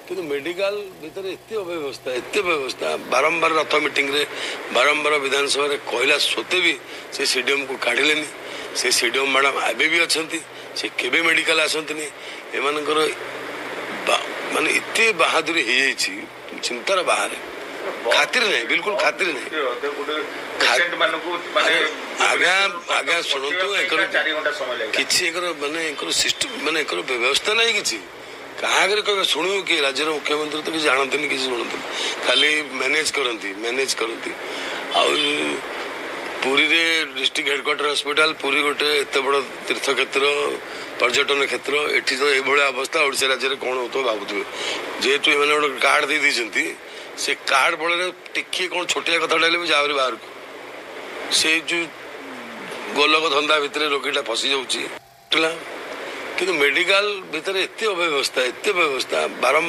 କିନ୍ତୁ ମେଡିକାଲ ଭିତରେ ଏତେ ବ୍ୟବସ୍ଥା ବାରମ୍ବାର ରଥ ମିଟିଂରେ ବାରମ୍ବାର ବିଧାନସଭାରେ କହିଲା ସତ୍ତ୍ୱେ ବି ସେ ସିଡିଏମ୍କୁ କାଢ଼ିଲେନି। ସେ ସିଡିଏମ୍ ମ୍ୟାଡ଼ାମ୍ ଏବେ ବି ଅଛନ୍ତି, ସେ କେବେ ମେଡିକାଲ ଆସନ୍ତିନି। ଏମାନଙ୍କର ମାନେ ଏତେ ବାହାଦୁରୀ ହେଇଯାଇଛି ଚିନ୍ତାର ବାହାରେ, ଖାତିର ନାହିଁ, ବିଲକୁଲ ଖାତିର ନାହିଁ। ଆଜ୍ଞା ଶୁଣନ୍ତୁ, କିଛି ଏଙ୍କର ସିଷ୍ଟମ ଏଙ୍କର ବ୍ୟବସ୍ଥା ନାହିଁ କିଛି। କାହାଗରେ କହିବେ ଶୁଣିବୁ କି? ରାଜ୍ୟର ମୁଖ୍ୟମନ୍ତ୍ରୀ ତ କିଛି ଜାଣନ୍ତିନି, କିଛି ଶୁଣନ୍ତିନି, ଖାଲି ମ୍ୟାନେଜ କରନ୍ତି। ଆଉ ପୁରୀରେ ଡିଷ୍ଟ୍ରିକ୍ଟ ହେଡକ୍ୱାର୍ଟର ହସ୍ପିଟାଲ, ପୁରୀ ଗୋଟେ ଏତେ ବଡ଼ ତୀର୍ଥକ୍ଷେତ୍ର, ପର୍ଯ୍ୟଟନ କ୍ଷେତ୍ର, ଏଠି ତ ଏଇଭଳିଆ ଅବସ୍ଥା। ଓଡ଼ିଶା ରାଜ୍ୟରେ କ'ଣ ହେଉଥିବ ଭାବୁଥିବେ। ଯେହେତୁ ଏମାନେ ଗୋଟେ କାର୍ଡ ଦେଇଛନ୍ତି, ସେ କାର୍ଡ ବଳରେ ଟିକିଏ କ'ଣ ଛୋଟିଆ କଥାଟା ହେଲେ ବି ଯାହାରି ବାହାରକୁ ସେ ଯେଉଁ ଗୋଲକ ଧନ୍ଦା ଭିତରେ ରୋଗୀଟା ଫସି ଯାଉଛି। କିନ୍ତୁ ମେଡିକାଲ ଭିତରେ ଏତେ ଅବ୍ୟବସ୍ଥା ବାରମ୍ବାର